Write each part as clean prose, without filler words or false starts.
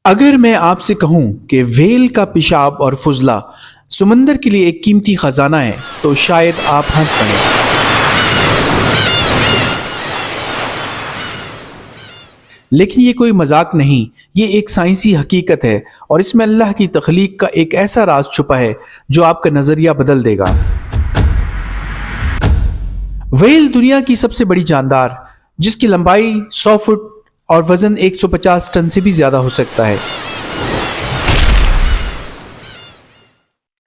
اگر میں آپ سے کہوں کہ ویل کا پیشاب اور فضلہ سمندر کے لیے ایک قیمتی خزانہ ہے تو شاید آپ ہنس پڑیں۔ لیکن یہ کوئی مذاق نہیں، یہ ایک سائنسی حقیقت ہے، اور اس میں اللہ کی تخلیق کا ایک ایسا راز چھپا ہے جو آپ کا نظریہ بدل دے گا۔ ویل دنیا کی سب سے بڑی جاندار، جس کی لمبائی 100 فٹ اور وزن 150 ٹن سے بھی زیادہ ہو سکتا ہے۔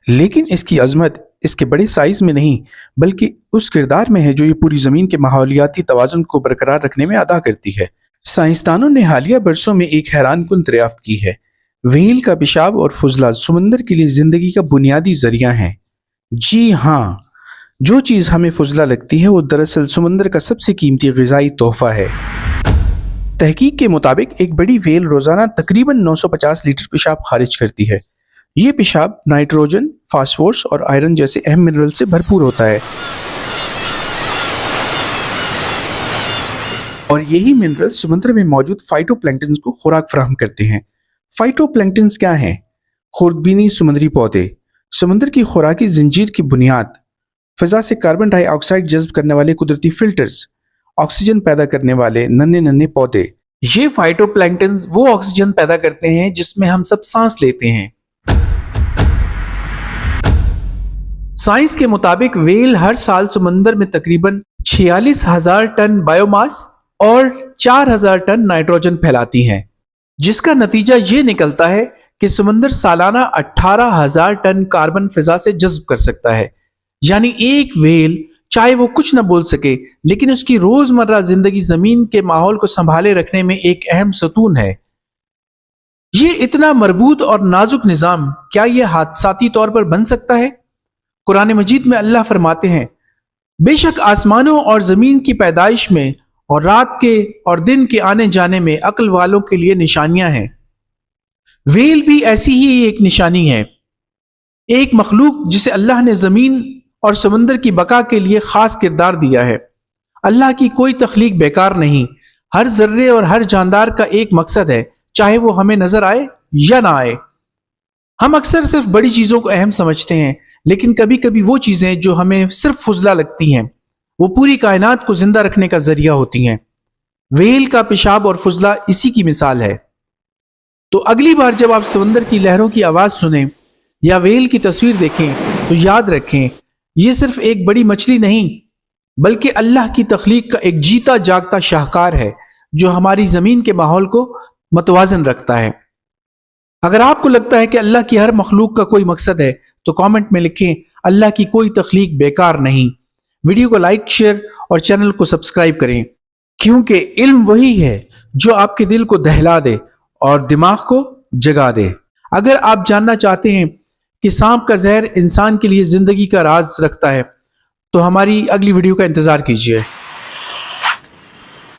لیکن اس کی عظمت اس کے بڑے سائز میں نہیں بلکہ اس کردار میں ہے جو یہ پوری زمین کے ماحولیاتی توازن کو برقرار رکھنے میں ادا کرتی ہے۔ سائنسدانوں نے حالیہ برسوں میں ایک حیران کن دریافت کی ہے۔ ویل کا پیشاب اور فضلہ سمندر کے لیے زندگی کا بنیادی ذریعہ ہیں۔ جی ہاں، جو چیز ہمیں فضلہ لگتی ہے وہ دراصل سمندر کا سب سے قیمتی غذائی تحفہ ہے۔ تحقیق کے مطابق ایک بڑی ویل روزانہ تقریباً 950 لیٹر پیشاب خارج کرتی ہے۔ یہ پیشاب نائٹروجن، فاسفورس اور آئرن جیسے اہم منرل سے بھرپور ہوتا ہے، اور یہی منرل سمندر میں موجود فائٹو پلینکٹنز کو خوراک فراہم کرتے ہیں۔ فائٹو پلینکٹنز کیا ہیں؟ خردبینی سمندری پودے، سمندر کی خوراکی زنجیر کی بنیاد، فضا سے کاربن ڈائی آکسائڈ جذب کرنے والے قدرتی فلٹرز، آکسیجن پیدا کرنے والے ننھے پودے۔ یہ فائٹو پلینکٹنز وہ آکسیجن پیدا کرتے ہیں جس میں ہم سب سانس لیتے ہیں۔ سائنس کے مطابق ویل ہر سال سمندر میں تقریباً 46,000 ٹن بائیو ماس اور 4,000 ٹن نائٹروجن پھیلاتی ہیں، جس کا نتیجہ یہ نکلتا ہے کہ سمندر سالانہ 18,000 ٹن کاربن فضا سے جذب کر سکتا ہے۔ یعنی ایک ویل چاہے وہ کچھ نہ بول سکے لیکن اس کی روزمرہ زندگی زمین کے ماحول کو سنبھالے رکھنے میں ایک اہم ستون ہے۔ یہ اتنا مربوط اور نازک نظام کیا یہ حادثاتی طور پر بن سکتا ہے؟ قرآن مجید میں اللہ فرماتے ہیں، بے شک آسمانوں اور زمین کی پیدائش میں اور رات کے اور دن کے آنے جانے میں عقل والوں کے لیے نشانیاں ہیں۔ ویل بھی ایسی ہی ایک نشانی ہے، ایک مخلوق جسے اللہ نے زمین اور سمندر کی بقا کے لیے خاص کردار دیا ہے۔ اللہ کی کوئی تخلیق بیکار نہیں، ہر ذرے اور ہر جاندار کا ایک مقصد ہے، چاہے وہ ہمیں نظر آئے یا نہ آئے۔ ہم اکثر صرف بڑی چیزوں کو اہم سمجھتے ہیں، لیکن کبھی کبھی وہ چیزیں جو ہمیں صرف فضلہ لگتی ہیں وہ پوری کائنات کو زندہ رکھنے کا ذریعہ ہوتی ہیں۔ ویل کا پیشاب اور فضلہ اسی کی مثال ہے۔ تو اگلی بار جب آپ سمندر کی لہروں کی آواز سنیں یا ویل کی تصویر دیکھیں تو یاد رکھیں، یہ صرف ایک بڑی مچھلی نہیں بلکہ اللہ کی تخلیق کا ایک جیتا جاگتا شاہکار ہے جو ہماری زمین کے ماحول کو متوازن رکھتا ہے۔ اگر آپ کو لگتا ہے کہ اللہ کی ہر مخلوق کا کوئی مقصد ہے تو کامنٹ میں لکھیں، اللہ کی کوئی تخلیق بیکار نہیں۔ ویڈیو کو لائک، شیئر اور چینل کو سبسکرائب کریں، کیونکہ علم وہی ہے جو آپ کے دل کو دہلا دے اور دماغ کو جگا دے۔ اگر آپ جاننا چاہتے ہیں کہ سانپ کا زہر انسان کے لیے زندگی کا راز رکھتا ہے تو ہماری اگلی ویڈیو کا انتظار کیجیے۔